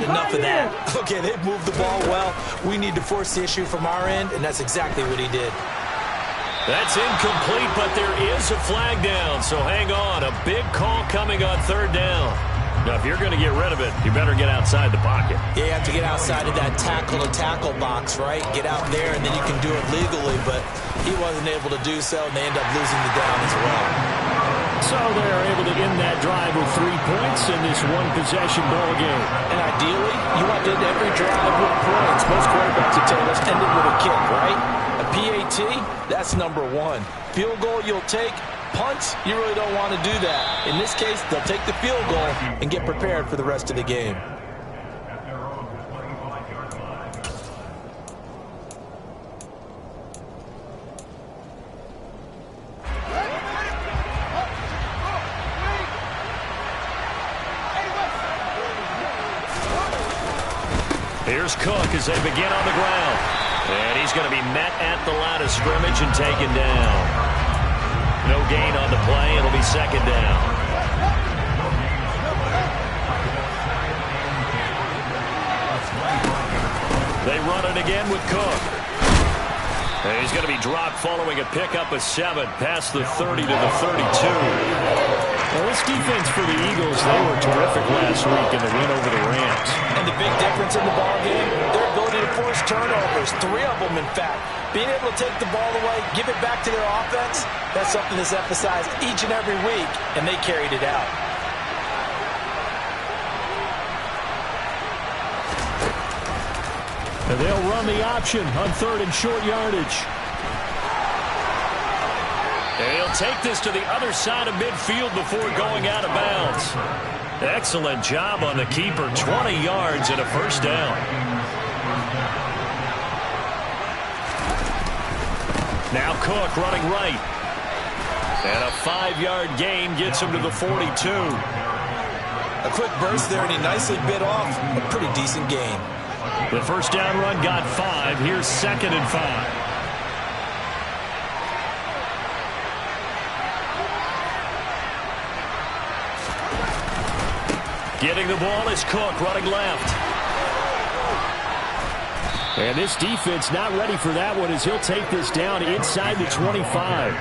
enough of that. Okay, they've moved the ball well. We need to force the issue from our end, and that's exactly what he did. That's incomplete, but there is a flag down, so hang on. A big call coming on third down. Now, if you're going to get rid of it, you better get outside the pocket. Yeah, you have to get outside of that tackle-to-tackle box, right? Get out there, and then you can do it legally, but he wasn't able to do so, and they end up losing the down as well. So they're able to end that drive with 3 points in this one-possession ball game. And ideally, you want to end every drive with points. Most quarterbacks would tell us end it with a kick, right? A PAT, that's number one. Field goal you'll take. Punts, you really don't want to do that. In this case, they'll take the field goal and get prepared for the rest of the game. Here's Cook as they begin on the ground. And he's going to be met at the line of scrimmage and taken down. No gain on the play. It'll be second down. They run it again with Cook. And he's going to be dropped following a pickup of 7 past the 30 to the 32. Well, this defense for the Eagles, they were terrific last week in the win over the Rams. And the big difference in the ballgame, their ability to force turnovers, 3 of them, in fact. Being able to take the ball away, give it back to their offense, that's something that's emphasized each and every week, and they carried it out. And they'll run the option on third and short yardage. And he'll take this to the other side of midfield before going out of bounds. Excellent job on the keeper. 20 yards and a first down. Now Cook running right. And a 5-yard gain gets him to the 42. A quick burst there, and he nicely bit off a pretty decent gain. The first down run got 5. Here's 2nd and 5. Getting the ball is Cook running left. And this defense not ready for that one as he'll take this down inside the 25.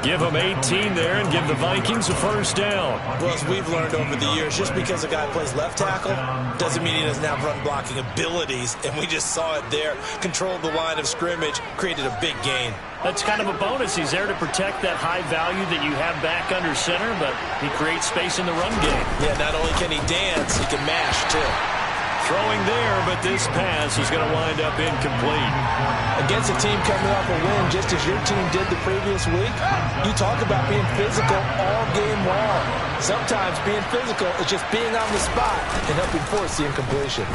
Give them 18 there and give the Vikings a first down. Well, as we've learned over the years, just because a guy plays left tackle doesn't mean he doesn't have run blocking abilities. And we just saw it there. Controlled the line of scrimmage, created a big gain. That's kind of a bonus. He's there to protect that high value that you have back under center, but he creates space in the run game. Yeah, not only can he dance, he can mash too. Throwing there, but this pass is going to wind up incomplete. Against a team coming off a win, just as your team did the previous week, you talk about being physical all game long. Sometimes being physical is just being on the spot and helping force the incompletion.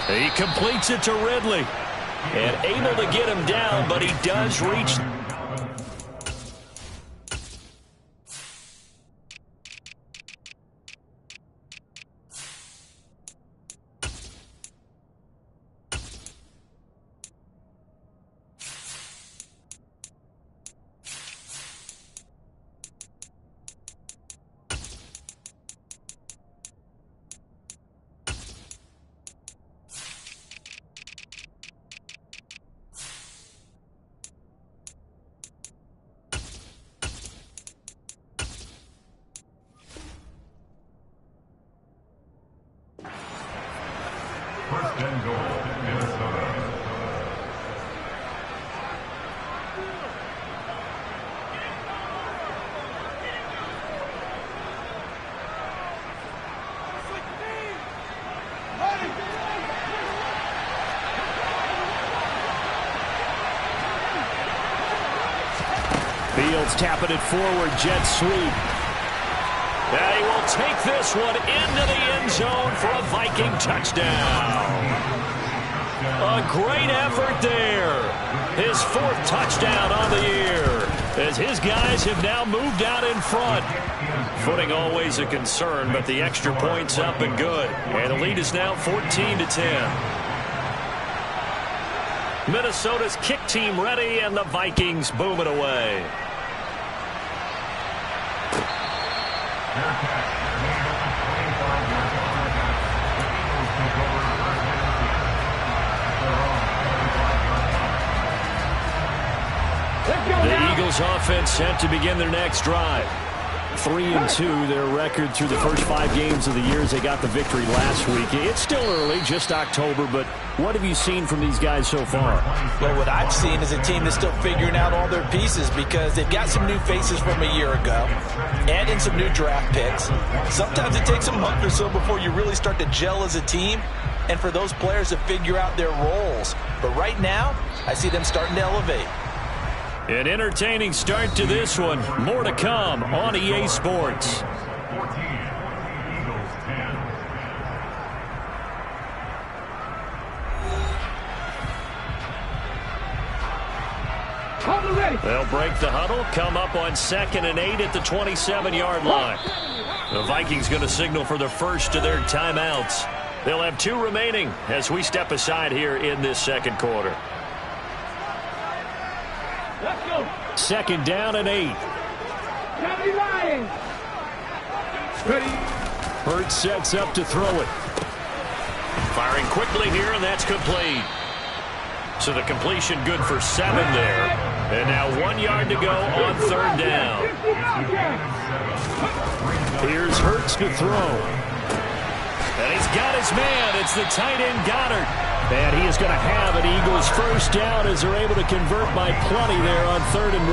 He completes it to Ridley. And able to get him down, but he does reach. First and goal, Minnesota. Fields tapping it forward, jet sweep. And he will take this one into the end zone for a Viking touchdown. A great effort there. His 4th touchdown on the year, as his guys have now moved out in front. Footing always a concern, but the extra point's up and good. And the lead is now 14-10. Minnesota's kick team ready, and the Vikings boom it away. Eagles offense set to begin their next drive. 3-2, their record through the first 5 games of the year as they got the victory last week. It's still early, just October, but what have you seen from these guys so far? Well, what I've seen is a team that's still figuring out all their pieces because they've got some new faces from a year ago, add in some new draft picks. Sometimes it takes a month or so before you really start to gel as a team and for those players to figure out their roles. But right now, I see them starting to elevate. An entertaining start to this one. More to come on EA Sports. 14, Eagles 10. They'll break the huddle, come up on 2nd and 8 at the 27-yard line. The Vikings going to signal for the first of their timeouts. They'll have 2 remaining as we step aside here in this second quarter. 2nd down and 8. Hurts sets up to throw it. Firing quickly here, and that's complete. So the completion good for 7 there. And now 1 yard to go on 3rd down. Here's Hurts to throw. And he's got his man. It's the tight end Goddard. And he is going to have an Eagles first down as they're able to convert by plenty there on 3rd and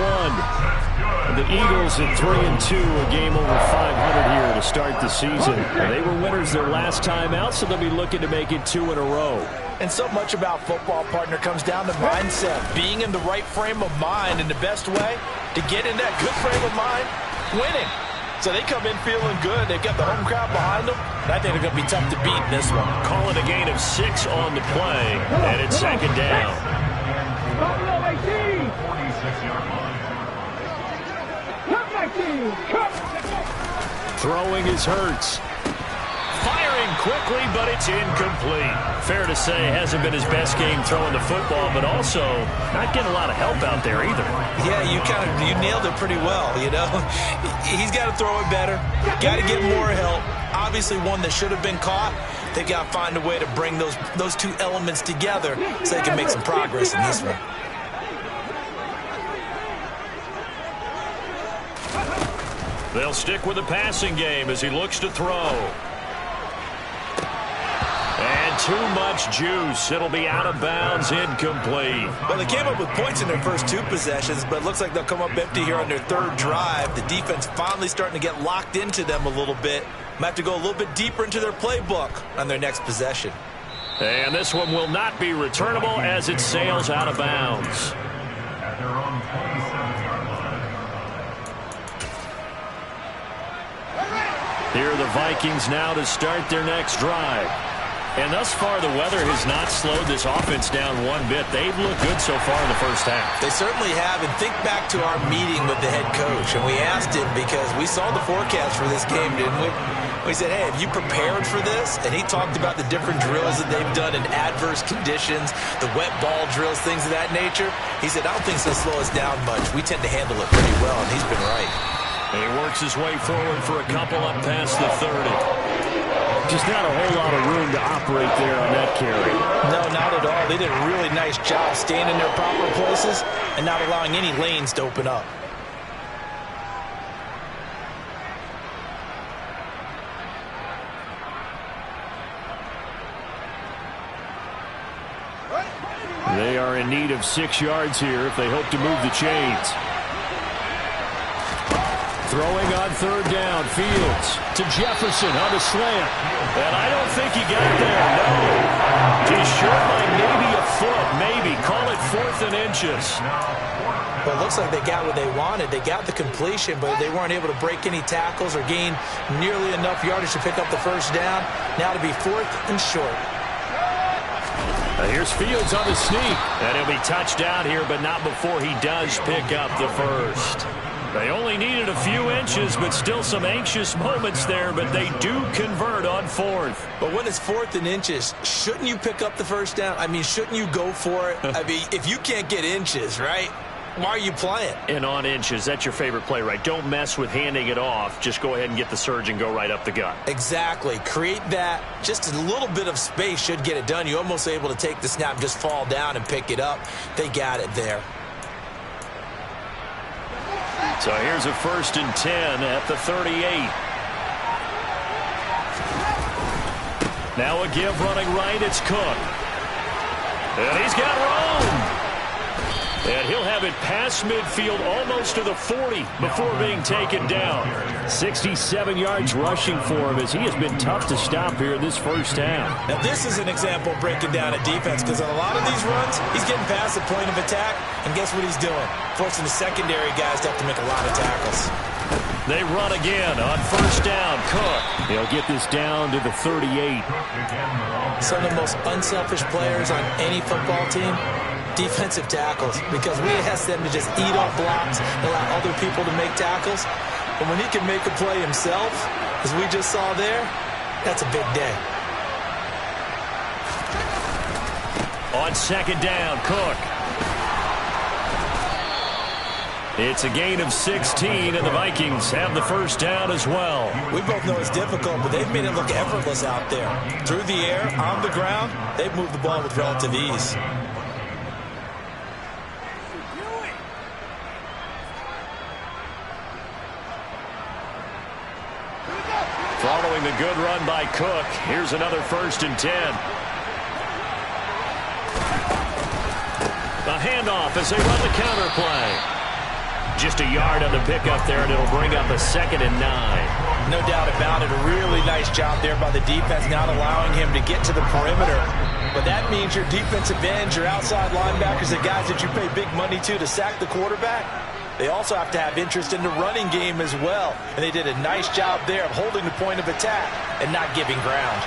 1. The Eagles at 3-2, a game over 500 here to start the season. They were winners their last time out, so they'll be looking to make it 2 in a row. And so much about football, partner, comes down to mindset. Being in the right frame of mind, and the best way to get in that good frame of mind, winning. So they come in feeling good. They've got the home crowd behind them. And I think they're going to be tough to beat in this one. Call it a gain of 6 on the play, and it's 2nd down. 46-yard line. Throwing is Hurts. Firing quickly, but it's incomplete. Fair to say, hasn't been his best game throwing the football, but also not getting a lot of help out there either. Yeah, you nailed it pretty well, you know. He's got to throw it better. Got to get more help. Obviously one that should have been caught. They've got to find a way to bring those 2 elements together so they can make some progress in this one. They'll stick with the passing game as he looks to throw. And too much juice. It'll be out of bounds, incomplete. Well, they came up with points in their first 2 possessions, but it looks like they'll come up empty here on their 3rd drive. The defense finally starting to get locked into them a little bit. Might have to go a little bit deeper into their playbook on their next possession. And this one will not be returnable as it sails out of bounds. At their own 27-yard line. Here are the Vikings now to start their next drive. And thus far, the weather has not slowed this offense down one bit. They've looked good so far in the first half. They certainly have. And think back to our meeting with the head coach. And we asked him because we saw the forecast for this game, didn't we? We said, hey, have you prepared for this? And he talked about the different drills that they've done in adverse conditions, the wet ball drills, things of that nature. He said, I don't think it's going to slow us down much. We tend to handle it pretty well, and he's been right. And he works his way forward for a couple up past the 30. Just not a whole lot of room to operate there on that carry. No, not at all. They did a really nice job staying in their proper places and not allowing any lanes to open up. They are in need of 6 yards here if they hope to move the chains. Throwing on 3rd down, Fields to Jefferson on a slant. And I don't think he got there, no. He's short by maybe a foot, maybe. Call it 4th and inches. Well, it looks like they got what they wanted. They got the completion, but they weren't able to break any tackles or gain nearly enough yardage to pick up the first down. Now to be 4th and short. Here's Fields on the sneak. And he'll be touched down here, but not before he does pick up the first. They only needed a few inches, but still some anxious moments there, but they do convert on 4th. But when it's 4th and inches, shouldn't you pick up the first down? I mean, shouldn't you go for it? I mean, if you can't get inches, right, why are you playing? And on inches, that's your favorite play, right? Don't mess with handing it off. Just go ahead and get the surge and go right up the gut. Exactly. Create that. Just a little bit of space should get it done. You're almost able to take the snap, just fall down and pick it up. They got it there. So here's a 1st and 10 at the 38. Now a give running right. It's Cook. And he's got room. And he'll have it past midfield almost to the 40 before being taken down. 67 yards rushing for him as he has been tough to stop here in this first half. Now this is an example of breaking down a defense because on a lot of these runs, he's getting past the point of attack, and guess what he's doing? Forcing the secondary guys to have to make a lot of tackles. They run again on 1st down. Cook. He'll get this down to the 38. Some of the most unselfish players on any football team, defensive tackles, because we ask them to just eat up blocks and allow other people to make tackles. But when he can make a play himself, as we just saw there, that's a big day. On 2nd down, Cook. It's a gain of 16, and the Vikings have the 1st down as well. We both know it's difficult, but they've made it look effortless out there. Through the air, on the ground, they've moved the ball with relative ease. Following the good run by Cook, here's another 1st and 10. A handoff as they run the counter play. Just a yard on the pickup there, and it'll bring up a 2nd and 9. No doubt about it. A really nice job there by the defense, not allowing him to get to the perimeter. But that means your defensive ends, your outside linebackers, the guys that you pay big money to sack the quarterback, they also have to have interest in the running game as well. And they did a nice job there of holding the point of attack and not giving ground.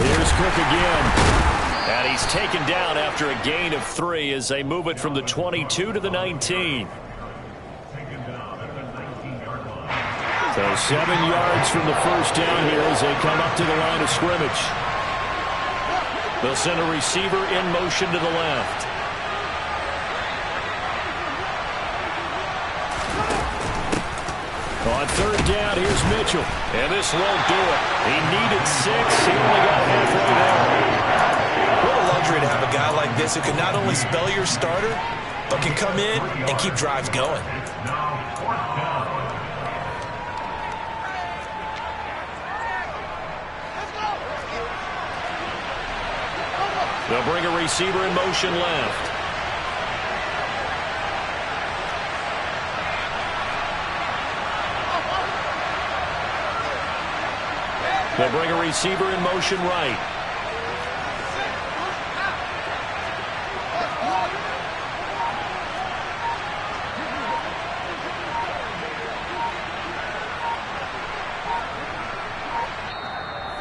Here's Cook again. And he's taken down after a gain of 3 as they move it from the 22 to the 19. So 7 yards from the 1st down here as they come up to the line of scrimmage. They'll send a receiver in motion to the left. On 3rd down, here's Mitchell. And this won't do it. He needed 6. He only got halfway there. What a luxury to have a guy like this who can not only spell your starter, but can come in and keep drives going. They'll bring a receiver in motion left. They'll bring a receiver in motion right.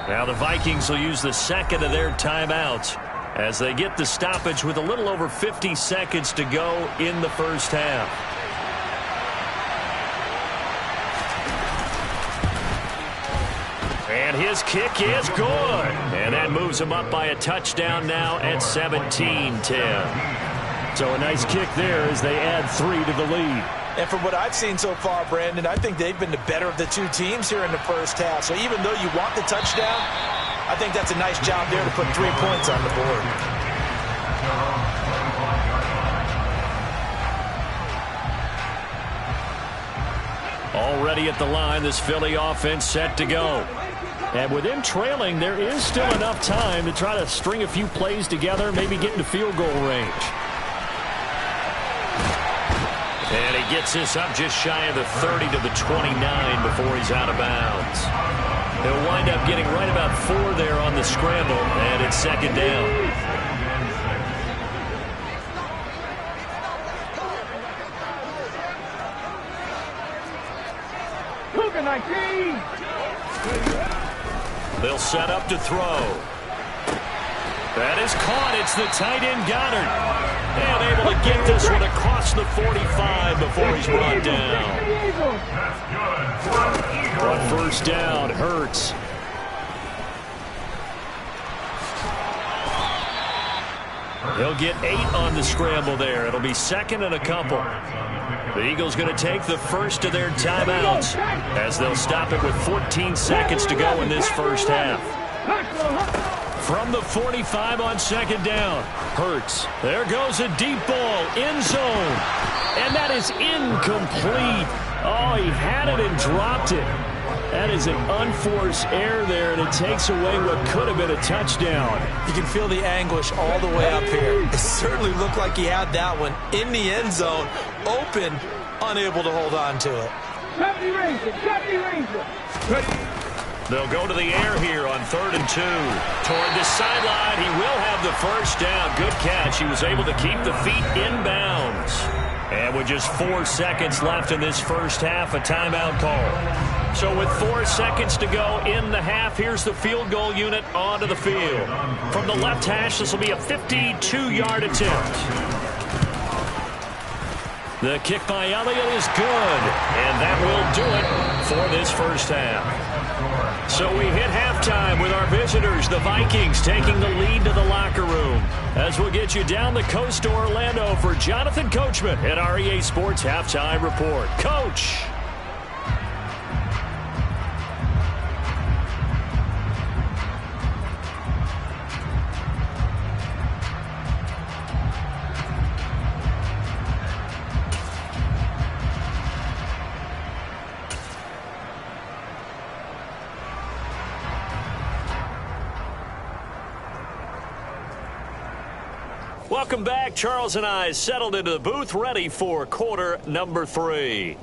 Now the Vikings will use the 2nd of their timeouts as they get the stoppage with a little over 50 seconds to go in the first half. And his kick is good. And that moves him up by a touchdown now at 17-10. So a nice kick there as they add 3 to the lead. And from what I've seen so far, Brandon, I think they've been the better of the two teams here in the first half. So even though you want the touchdown, I think that's a nice job there to put 3 points on the board. Already at the line, this Philly offense set to go. And with him trailing, there is still enough time to try to string a few plays together, maybe get into field goal range. And he gets this up just shy of the 30 to the 29 before he's out of bounds. He'll wind up getting right about 4 there on the scramble, and it's 2nd down. Cougar 19. They'll set up to throw. That is caught. It's the tight end Goddard. And able to get this one across the 45 before he's brought down. On 1st down, Hurts. He'll get 8 on the scramble there. It'll be 2nd and a couple. The Eagles going to take the first of their timeouts as they'll stop it with 14 seconds to go in this first half. From the 45 on second down. Hurts. There goes a deep ball. End zone. And that is incomplete. Oh, he had it and dropped it. That is an unforced error there, and it takes away what could have been a touchdown. You can feel the anguish all the way up here. It certainly looked like he had that one in the end zone, open, unable to hold on to it. They'll go to the air here on 3rd and 2. Toward the sideline, he will have the first down. Good catch. He was able to keep the feet in bounds. And with just 4 seconds left in this first half, a timeout call. So with 4 seconds to go in the half, here's the field goal unit onto the field. From the left hash, this will be a 52-yard attempt. The kick by Elliott is good, and that will do it for this first half. So we hit halftime with our visitors, the Vikings, taking the lead to the locker room. As we'll get you down the coast to Orlando for Jonathan Coachman at our EA Sports Halftime Report. Coach! Welcome back. Charles and I settled into the booth, ready for quarter number 3.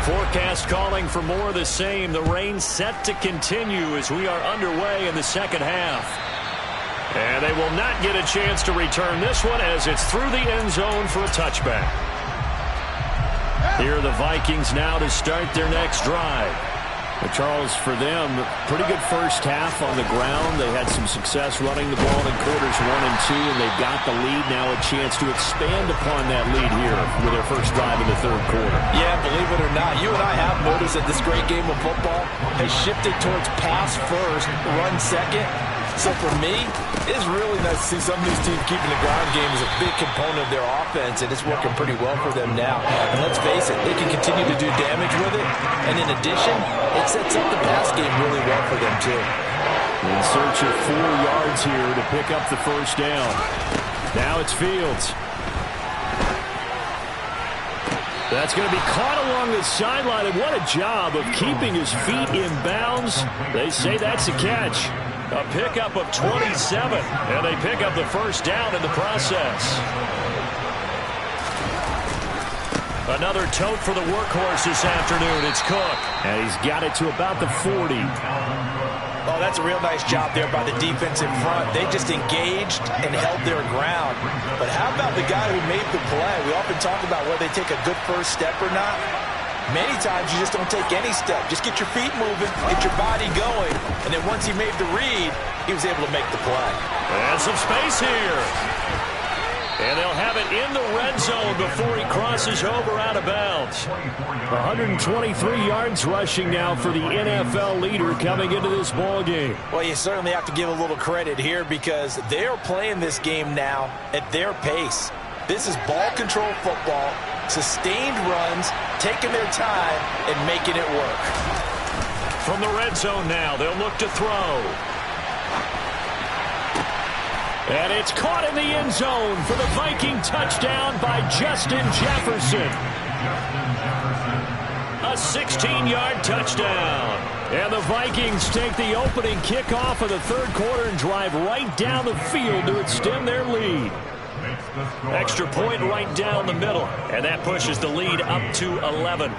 Forecast calling for more of the same. The rain set to continue as we are underway in the second half. And they will not get a chance to return this one as it's through the end zone for a touchback. Here are the Vikings now to start their next drive. But Charles, for them, pretty good first half on the ground. They had some success running the ball in quarters 1 and 2, and they've got the lead now, a chance to expand upon that lead here with their first drive in the third quarter. Yeah, believe it or not, you and I have noticed that this great game of football has shifted towards pass first, run second. So for me, it's really nice to see some of these teams keeping the ground game as a big component of their offense, and it's working pretty well for them now. And let's face it, they can continue to do damage with it. And in addition, it sets up the pass game really well for them too. In search of 4 yards here to pick up the first down. Now it's Fields. That's going to be caught along the sideline, and what a job of keeping his feet in bounds. They say that's a catch. A pickup of 27, and they pick up the first down in the process. Another tote for the workhorse this afternoon. It's Cook. And he's got it to about the 40. Oh, that's a real nice job there by the defense in front. They just engaged and held their ground. But how about the guy who made the play? We often talk about whether they take a good first step or not. Many times you just don't take any step. Just get your feet moving, get your body going, and then once he made the read, he was able to make the play. And some space here. And they'll have it in the red zone before he crosses over out of bounds. 123 yards rushing now for the NFL leader coming into this ball game. Well, you certainly have to give a little credit here because they're playing this game now at their pace. This is ball control football, sustained runs, taking their time and making it work. From the red zone now, they'll look to throw. And it's caught in the end zone for the Viking touchdown by Justin Jefferson. A 16-yard touchdown. And the Vikings take the opening kickoff of the third quarter and drive right down the field to extend their lead. Extra point right down the middle, and that pushes the lead up to 11.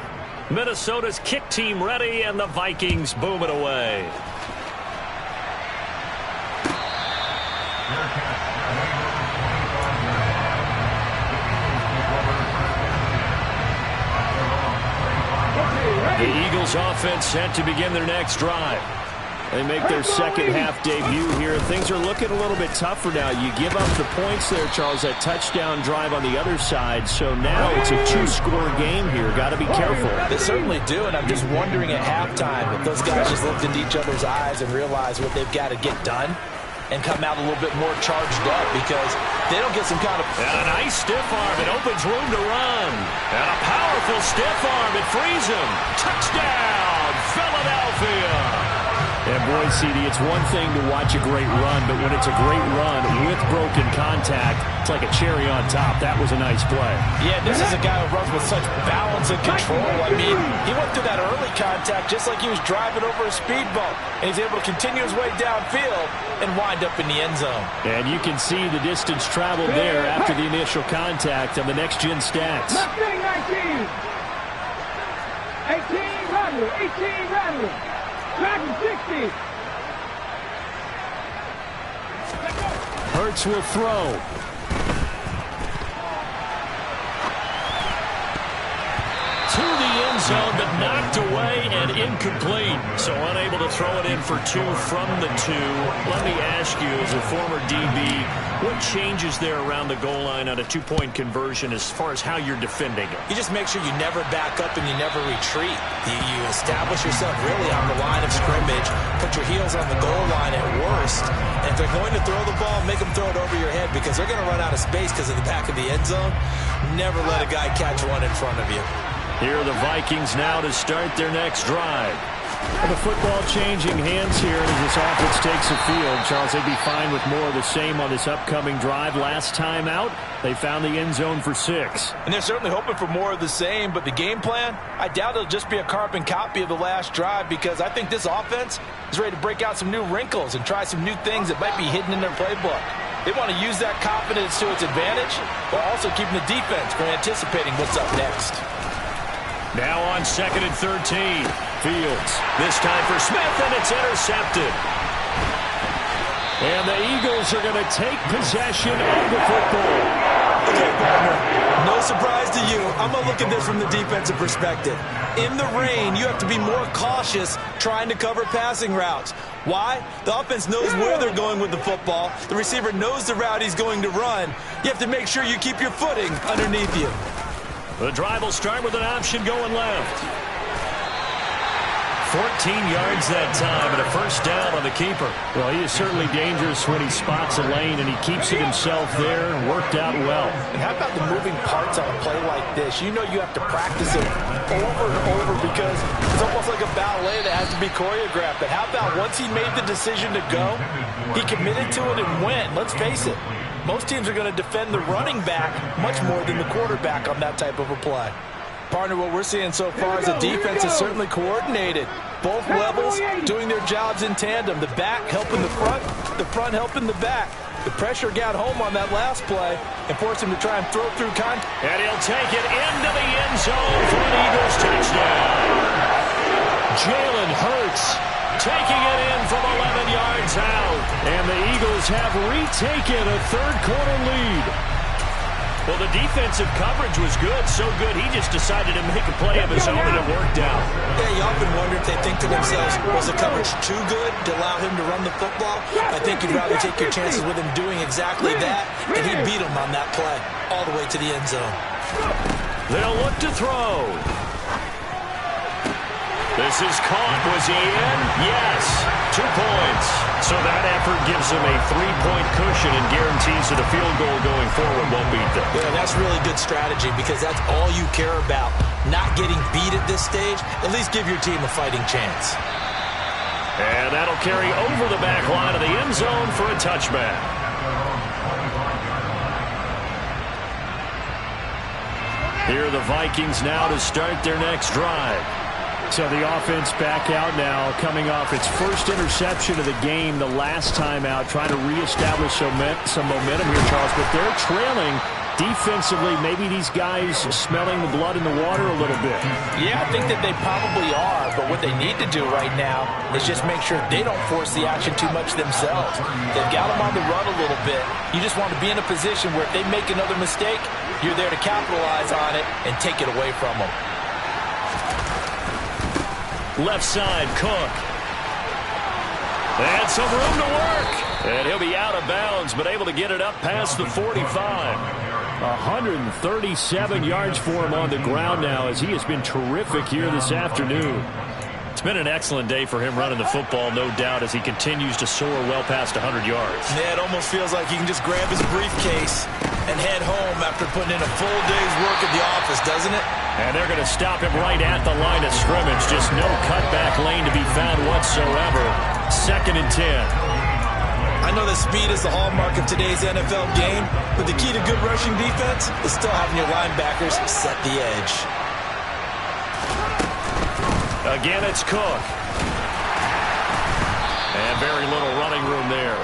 Minnesota's kick team ready, and the Vikings boom it away. The Eagles offense set to begin their next drive. They make their second half debut here. Things are looking a little bit tougher now. You give up the points there, Charles, that touchdown drive on the other side. So now it's a 2-score game here. Got to be careful. They certainly do, and I'm just wondering at halftime if those guys just looked into each other's eyes and realized what they've got to get done. and come out a little bit more charged up because they don't get some kind of... And a nice stiff arm. It opens room to run. And a powerful stiff arm. It frees him. Touchdown, Philadelphia. And boy, CD, it's one thing to watch a great run, but when it's a great run with broken contact, it's like a cherry on top. That was a nice play. Yeah, this is a guy who runs with such balance and control. I mean, he went through that early contact just like he was driving over a speed bump. And he's able to continue his way downfield and wind up in the end zone. And you can see the distance traveled there after the initial contact on the next-gen stats. 19. 18 Rattler. 18 Rattler. Dragon 60. Hurts will throw. To the end zone, but knocked away and incomplete. So unable to throw it in for 2 from the 2. Let me ask you, as a former DB, what changes there around the goal line on a 2-point conversion as far as how you're defending it? You just make sure you never back up and you never retreat. You establish yourself really on the line of scrimmage, put your heels on the goal line at worst, and if they're going to throw the ball, make them throw it over your head because they're going to run out of space because of the back of the end zone. Never let a guy catch one in front of you. Here are the Vikings now to start their next drive. Well, the football changing hands here as this offense takes the field. Charles, they'd be fine with more of the same on this upcoming drive. Last time out, they found the end zone for 6. And they're certainly hoping for more of the same, but the game plan, I doubt it'll just be a carbon copy of the last drive because I think this offense is ready to break out some new wrinkles and try some new things that might be hidden in their playbook. They want to use that confidence to its advantage while also keeping the defense from anticipating what's up next. Now on 2nd and 13. Fields. This time for Smith, and it's intercepted. And the Eagles are going to take possession of the football. Okay, partner, no surprise to you. I'm going to look at this from the defensive perspective. In the rain, you have to be more cautious trying to cover passing routes. Why? The offense knows where they're going with the football. The receiver knows the route he's going to run. You have to make sure you keep your footing underneath you. The drive will start with an option going left. 14 yards that time and a first down on the keeper. Well, he is certainly dangerous when he spots a lane, and he keeps it himself there and worked out well. And how about the moving parts on a play like this? You know you have to practice it over and over because it's almost like a ballet that has to be choreographed. But how about once he made the decision to go, he committed to it and went. Let's face it, most teams are going to defend the running back much more than the quarterback on that type of a play. Partner, what we're seeing so far is the defense is certainly coordinated. Both levels doing their jobs in tandem. The back helping the front helping the back. The pressure got home on that last play and forced him to try and throw through contact. And he'll take it into the end zone for an Eagles touchdown. Jalen Hurts taking it in from 11 yards out. And the Eagles have retaken a third-quarter lead. Well, the defensive coverage was good, so good he just decided to make a play of his own, and it worked out. Yeah, you often wonder if they think to themselves, was the coverage too good to allow him to run the football? I think you'd rather take your chances with him doing exactly that, and he beat him on that play all the way to the end zone. They'll look to throw. This is caught. Was he in? Yes. 2 points. So that effort gives them a 3-point cushion and guarantees that a field goal going forward won't beat them. Yeah, that's really good strategy because that's all you care about. Not getting beat at this stage. At least give your team a fighting chance. And that'll carry over the back line of the end zone for a touchback. Here are the Vikings now to start their next drive. So the offense back out now, coming off its first interception of the game the last time out, trying to reestablish some momentum here, Charles. But they're trailing defensively. Maybe these guys smelling the blood in the water a little bit. Yeah, I think that they probably are. But what they need to do right now is just make sure they don't force the action too much themselves. They've got them on the run a little bit. You just want to be in a position where if they make another mistake, you're there to capitalize on it and take it away from them. Left side, Cook. And some room to work. And he'll be out of bounds, but able to get it up past the 45. 137 yards for him on the ground now as he has been terrific here this afternoon. It's been an excellent day for him running the football, no doubt, as he continues to soar well past 100 yards. Yeah, it almost feels like he can just grab his briefcase and head home after putting in a full day's work at the office, doesn't it? And they're going to stop him right at the line of scrimmage. Just no cutback lane to be found whatsoever. 2nd and 10. I know that speed is the hallmark of today's NFL game, but the key to good rushing defense is still having your linebackers set the edge. Again, it's Cook. And very little running room there.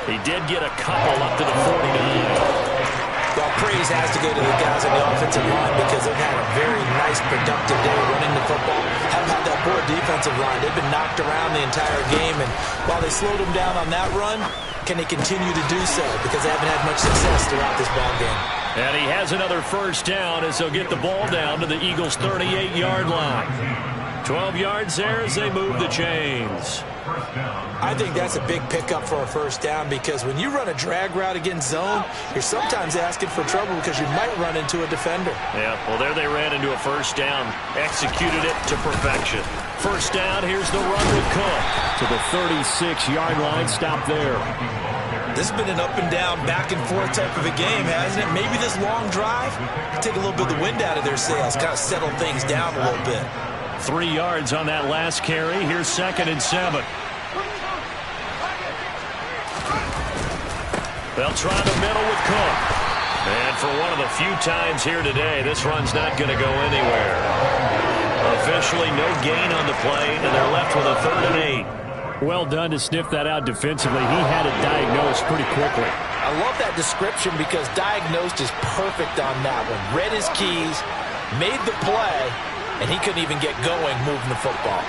He did get a couple up to the 49. Well, praise has to go to the guys on the offensive line because they've had a very nice, productive day running the football. How about that poor defensive line? They've been knocked around the entire game, and while they slowed them down on that run, can they continue to do so? Because they haven't had much success throughout this ball game. And he has another first down as they'll get the ball down to the Eagles' 38-yard line. 12 yards there as they move the chains. I think that's a big pickup for a first down because when you run a drag route against zone, you're sometimes asking for trouble because you might run into a defender. Yeah, well, there they ran into a first down. Executed it to perfection. First down, here's the run with Cook. To the 36-yard line, stop there. This has been an up and down, back and forth type of a game, hasn't it? Maybe this long drive take a little bit of the wind out of their sails, kind of settle things down a little bit. 3 yards on that last carry. Here's 2nd and 7. They'll try the middle with Cook. And for one of the few times here today, this run's not going to go anywhere. Officially no gain on the play, and they're left with a 3rd and 8. Well done to sniff that out defensively. He had it diagnosed pretty quickly. I love that description because diagnosed is perfect on that one. Read his keys, made the play, and he couldn't even get going moving the football.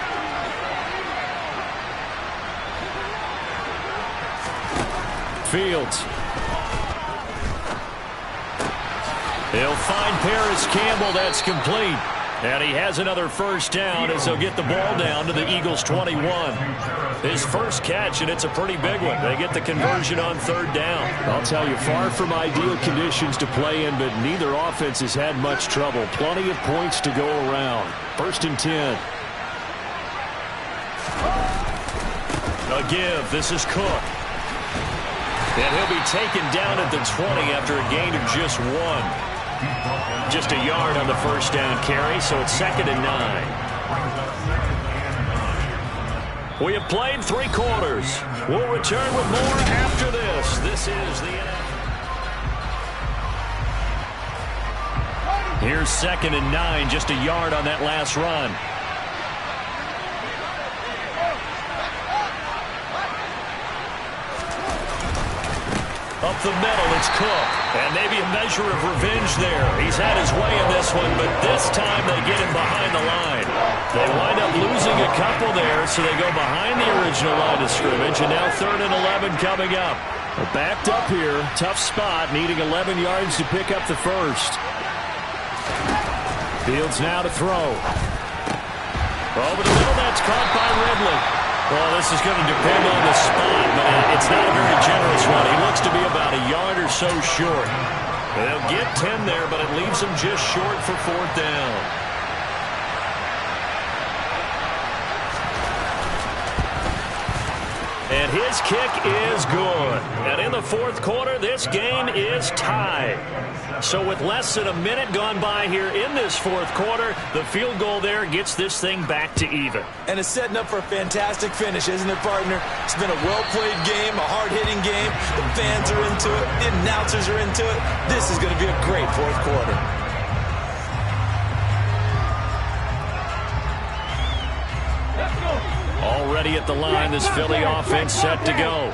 Fields. He'll find Paris Campbell. That's complete. And he has another first down as they'll get the ball down to the Eagles' 21. His first catch, and it's a pretty big one. They get the conversion on 3rd down. I'll tell you, far from ideal conditions to play in, but neither offense has had much trouble. Plenty of points to go around. 1st and 10. A give. This is Cook. And he'll be taken down at the 20 after a gain of just 1. Just a yard on the first down carry, so it's 2nd and 9. We have played 3 quarters. We'll return with more after this. This is the NFL. Here's 2nd and 9, just a yard on that last run. Up the middle, it's Cook. And maybe a measure of revenge there. He's had his way in this one, but this time they get him behind the line. They wind up losing a couple there, so they go behind the original line of scrimmage, and now 3rd and 11 coming up. They're backed up here. Tough spot, needing 11 yards to pick up the first. Fields now to throw. Over the middle, that's caught by Ridley. Well, this is going to depend on the spot, but it's not a very generous one. He looks to be about a yard or so short. They'll get 10 there, but it leaves them just short for 4th down. And his kick is good. And in the 4th quarter, this game is tied. So with less than a minute gone by here in this 4th quarter, the field goal there gets this thing back to even. And it's setting up for a fantastic finish, isn't it, partner? It's been a well-played game, a hard-hitting game. The fans are into it. The announcers are into it. This is going to be a great 4th quarter. Already at the line, this Philly offense set to go.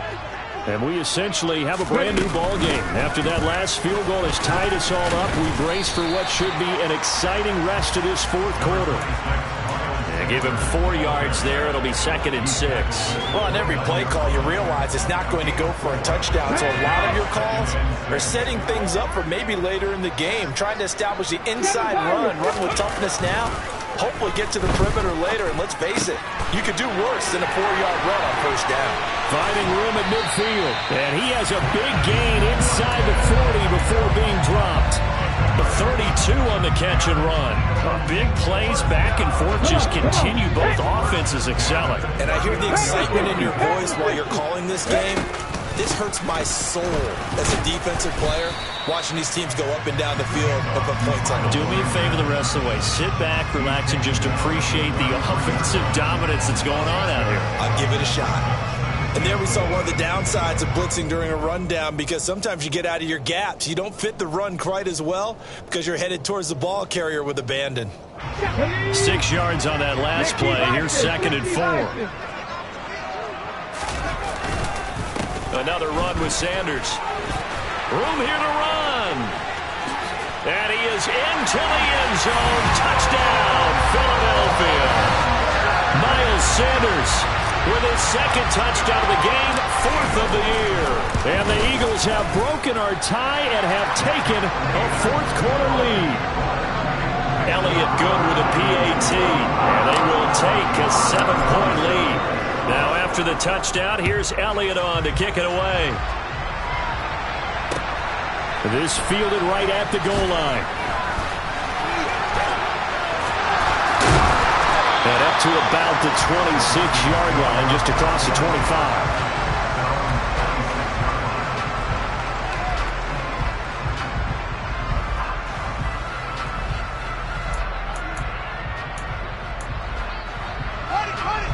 And we essentially have a brand new ball game. After that last field goal has tied us all up, we brace for what should be an exciting rest of this 4th quarter. And give him 4 yards there. It'll be 2nd and 6. Well, on every play call, you realize it's not going to go for a touchdown. So a lot of your calls are setting things up for maybe later in the game, trying to establish the inside run with toughness now. Hopefully get to the perimeter later, and let's face it, you could do worse than a 4-yard run on first down. Finding room at midfield, and he has a big gain inside the 40 before being dropped. The 32 on the catch and run. Big plays back and forth just continue. Both offenses excelling. And I hear the excitement in your voice while you're calling this game. This hurts my soul as a defensive player, watching these teams go up and down the field and put points on the board. Do me a favor the rest of the way. Sit back, relax, and just appreciate the offensive dominance that's going on out here. I'll give it a shot. And there we saw one of the downsides of blitzing during a rundown, because sometimes you get out of your gaps. You don't fit the run quite as well because you're headed towards the ball carrier with abandon. 6 yards on that last play. Here's 2nd and 4. Another run with Sanders. Room here to run. And he is into the end zone. Touchdown, Philadelphia. Miles Sanders with his 2nd touchdown of the game, 4th of the year. And the Eagles have broken our tie and have taken a 4th quarter lead. Elliott good with a PAT. And they will take a 7-point lead. Now after the touchdown, here's Elliott on to kick it away. This fielded right at the goal line. And up to about the 26-yard line, just across the 25.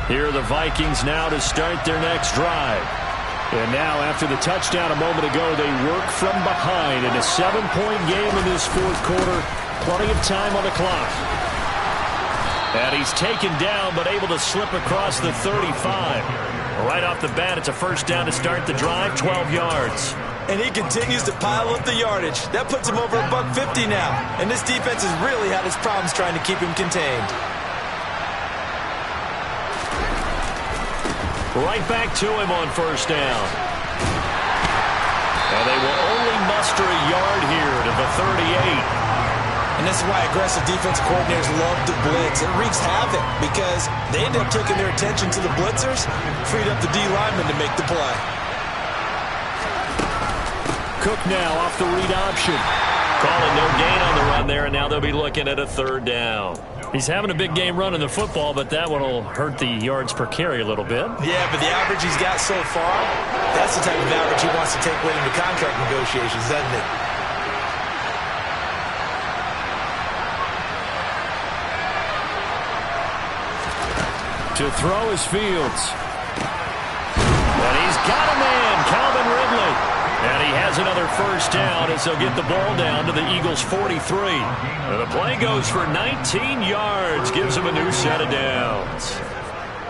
Here are the Vikings now to start their next drive. And now, after the touchdown a moment ago, they work from behind in a 7-point game in this 4th quarter. Plenty of time on the clock. And he's taken down, but able to slip across the 35. Right off the bat, it's a first down to start the drive, 12 yards. And he continues to pile up the yardage. That puts him over $150 now. And this defense has really had its problems trying to keep him contained. Right back to him on first down. And they will only muster a yard here to the 38. And this is why aggressive defensive coordinators love to blitz. It wreaks havoc because they end up taking their attention to the blitzers, freed up the D lineman to make the play. Cook now off the read option. Calling no gain on the run there, and now they'll be looking at a 3rd down. He's having a big game running the football, but that one will hurt the yards per carry a little bit. Yeah, but the average he's got so far, that's the type of average he wants to take with him to contract negotiations, doesn't it? To throw is Fields. And he's got a man, Calvin Ridley. And he has another first down as they'll get the ball down to the Eagles' 43. And the play goes for 19 yards, gives them a new set of downs.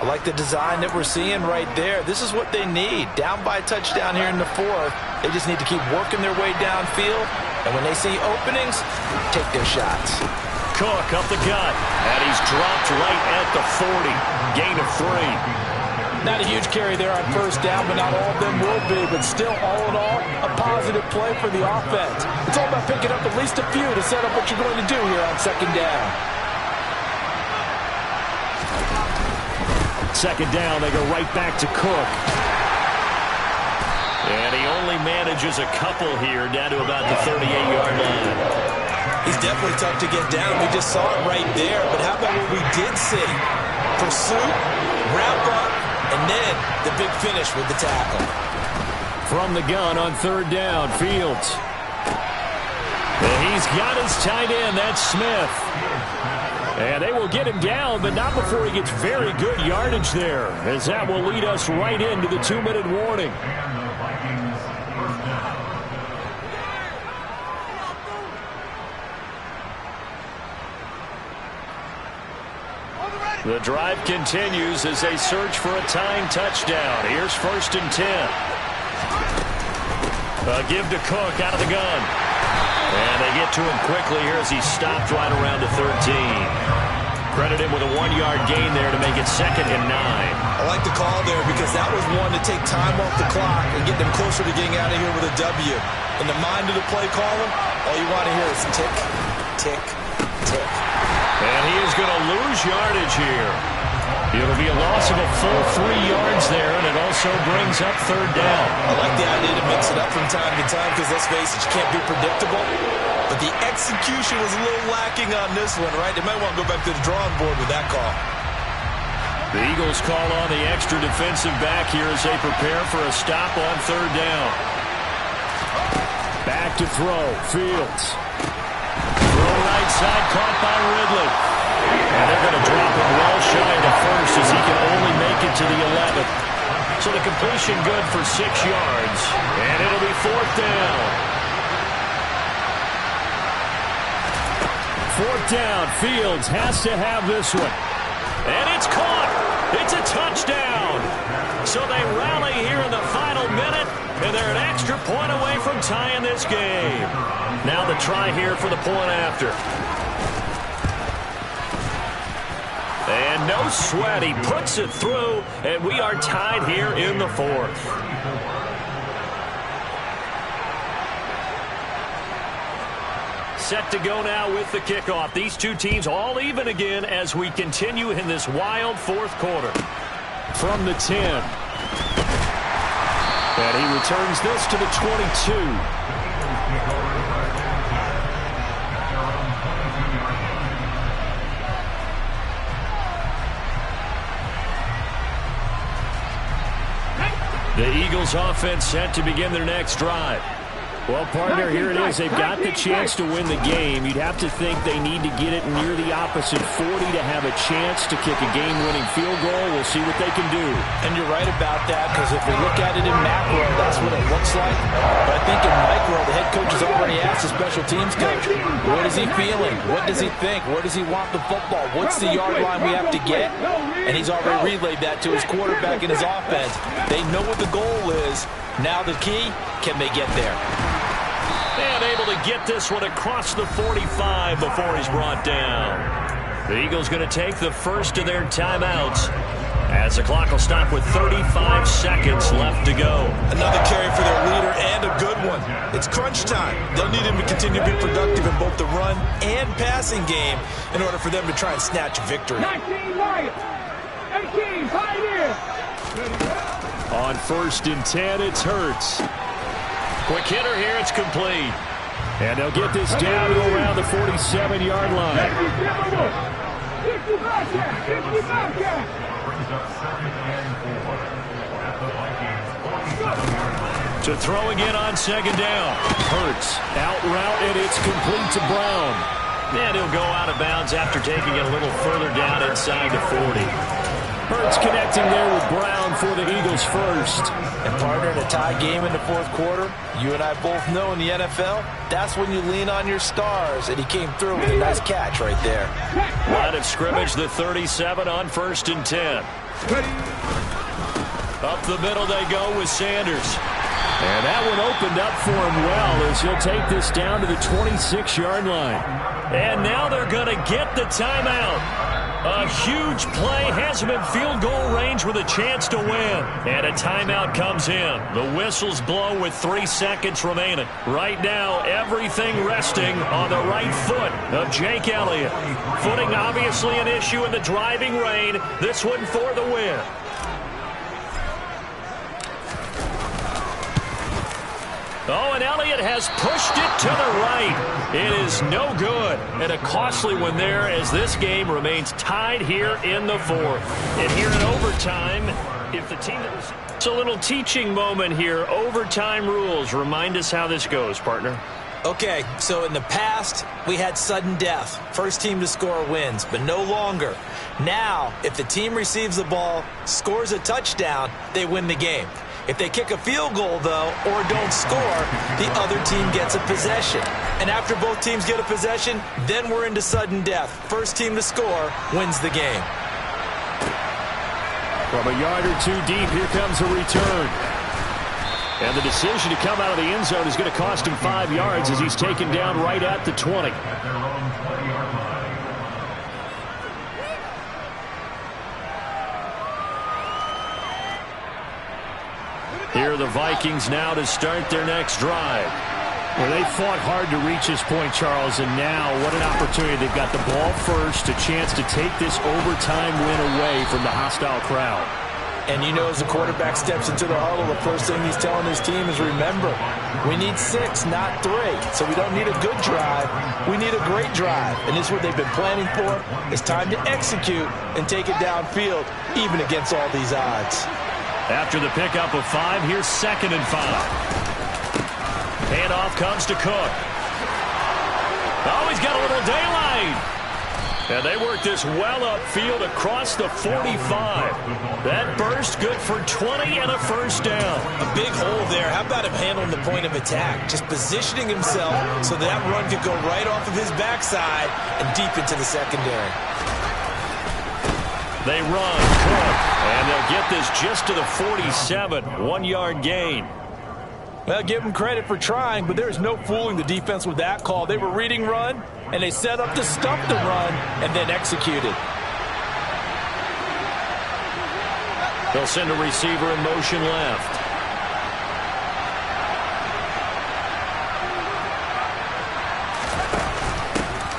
I like the design that we're seeing right there. This is what they need. Down by a touchdown here in the 4th. They just need to keep working their way downfield. And when they see openings, take their shots. Cook up the gut. And he's dropped right at the 40. Gain of 3. Not a huge carry there on first down, but not all of them will be. But still, all in all, a positive play for the offense. It's all about picking up at least a few to set up what you're going to do here on 2nd down. 2nd down, they go right back to Cook. And he only manages a couple here, down to about the 38-yard line. He's definitely tough to get down. We just saw it right there. But how about what we did see? Pursuit, wrap up, and then the big finish with the tackle. From the gun on 3rd down, Fields. And he's got his tight end. That's Smith. And they will get him down, but not before he gets very good yardage there, as that will lead us right into the 2-minute warning. The drive continues as they search for a tying touchdown. Here's 1st and 10. A give to Cook out of the gun. And they get to him quickly here as he stopped right around the 13. Credit him with a 1-yard gain there to make it 2nd and 9. I like the call there because that was one to take time off the clock and get them closer to getting out of here with a W. In the mind of the play caller, all you want to hear is tick, tick, tick. And he is going to lose yardage here. It'll be a loss of a full 3 yards there, and it also brings up 3rd down. I like the idea to mix it up from time to time because, let's face it, you can't be predictable. but the execution was a little lacking on this one, right? They might want to go back to the drawing board with that call. The Eagles call on the extra defensive back here as they prepare for a stop on third down. Back to throw. Fields. Throw right side, caught by Ridley. And they're going to drop him well shy of the first as he can only make it to the 11th. So the completion good for 6 yards. And it'll be fourth down. Fourth down. Fields has to have this one. And it's caught. It's a touchdown. So they rally here in the final minute, and they're an extra point away from tying this game. Now the try here for the point after. And no sweat. He puts it through, and we are tied here in the fourth. Set to go now with the kickoff. These two teams all even again as we continue in this wild fourth quarter. From the 10. And he returns this to the 22. The Eagles offense set to begin their next drive. Well, partner, here it is. They've got the chance to win the game. You'd have to think they need to get it near the opposite 40 to have a chance to kick a game-winning field goal. We'll see what they can do. And you're right about that, because if we look at it in macro, that's what it looks like. But I think in micro, the head coach has already asked the special teams coach, what is he feeling? What does he think? Where does he want the football? What's the yard line we have to get? And he's already relayed that to his quarterback and his offense. They know what the goal is. Now the key, can they get there? And able to get this one across the 45 before he's brought down. The Eagles going to take the first of their timeouts as the clock will stop with 35 seconds left to go. Another carry for their leader and a good one. It's crunch time. They'll need him to continue to be productive in both the run and passing game in order for them to try and snatch a victory. 19 Lions, 18 Pioneers. On first and 10, it's Hurts. Quick hitter here, it's complete. And they'll get this down to around the 47-yard line. 55. To throw again on second down. Hurts out route, and it's complete to Brown. And he'll go out of bounds after taking it a little further down inside the 40. Hurts connecting there with Brown for the Eagles first. And partner, in a tie game in the fourth quarter, you and I both know in the NFL, that's when you lean on your stars. And he came through with a nice catch right there. Line of scrimmage, the 37 on first and 10. Up the middle they go with Sanders. And that one opened up for him well as he'll take this down to the 26-yard line. And now they're going to get the timeout. A huge play has him in field goal range with a chance to win. And a timeout comes in. The whistles blow with 3 seconds remaining. Right now, everything resting on the right foot of Jake Elliott. Footing obviously an issue in the driving rain. This one for the win. Oh, and Elliott has pushed it to the right. It is no good. And a costly one there as this game remains tied here in the fourth. And here in overtime, if the team that was... It's a little teaching moment here. Overtime rules. Remind us how this goes, partner. Okay, so in the past, we had sudden death. First team to score wins, but no longer. Now, if the team receives the ball, scores a touchdown, they win the game. If they kick a field goal, though, or don't score, the other team gets a possession. And after both teams get a possession, then we're into sudden death. First team to score wins the game. From a yard or two deep, here comes a return. And the decision to come out of the end zone is going to cost him 5 yards as he's taken down right at the 20. Here are the Vikings now to start their next drive. Well, they fought hard to reach this point, Charles, and now what an opportunity. They've got the ball first, a chance to take this overtime win away from the hostile crowd. And you know, as the quarterback steps into the huddle, the first thing he's telling his team is, remember, we need 6, not 3. So we don't need a good drive. We need a great drive. And this is what they've been planning for. It's time to execute and take it downfield, even against all these odds. After the pickup of 5, here's 2nd and 5. Handoff comes to Cook. Oh, he's got a little daylight. And they work this well upfield across the 45. That burst good for 20 and a first down. A big hole there. How about him handling the point of attack? Just positioning himself so that run could go right off of his backside and deep into the secondary. They run, Cook, and they'll get this just to the 47. 1-yard gain. Well, give them credit for trying, but there's no fooling the defense with that call. They were reading run, and they set up to stop the run and then executed. They'll send a receiver in motion left.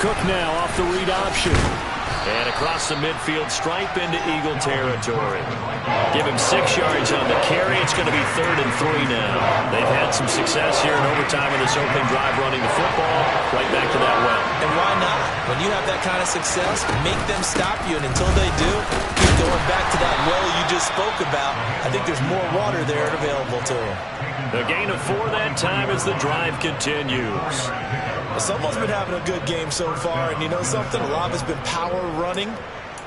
Cook now off the read option. And across the midfield stripe into Eagle territory. Give him 6 yards on the carry. It's going to be 3rd and 3 now. They've had some success here in overtime in this opening drive running the football. Right back to that well. And why not? When you have that kind of success, make them stop you. And until they do, keep going back to that well you just spoke about. I think there's more water there available to them. The gain of 4 that time as the drive continues. Someone's been having a good game so far, and you know something? A lot has been power running.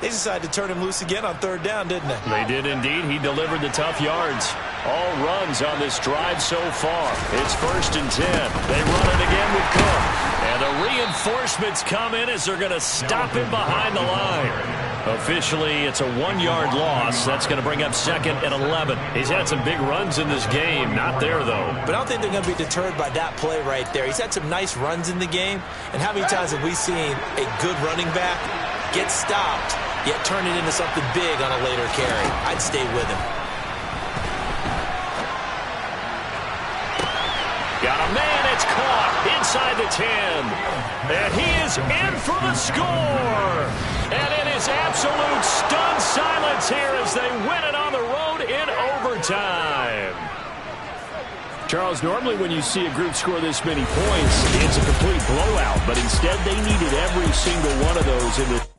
They decided to turn him loose again on 3rd down, didn't they? They did indeed. He delivered the tough yards. All runs on this drive so far. It's 1st and 10. They run it again with Cook. And the reinforcements come in as they're going to stop him behind the line. Officially, it's a 1-yard loss. That's going to bring up 2nd and 11. He's had some big runs in this game. Not there, though. But I don't think they're going to be deterred by that play right there. He's had some nice runs in the game. And how many times have we seen a good running back get stopped, yet turn it into something big on a later carry? I'd stay with him. Got a man. It's caught inside the 10. And he is in for the score. And it is absolute stunned silence here as they win it on the road in overtime. Charles, normally when you see a group score this many points, it's a complete blowout. But instead, they needed every single one of those in the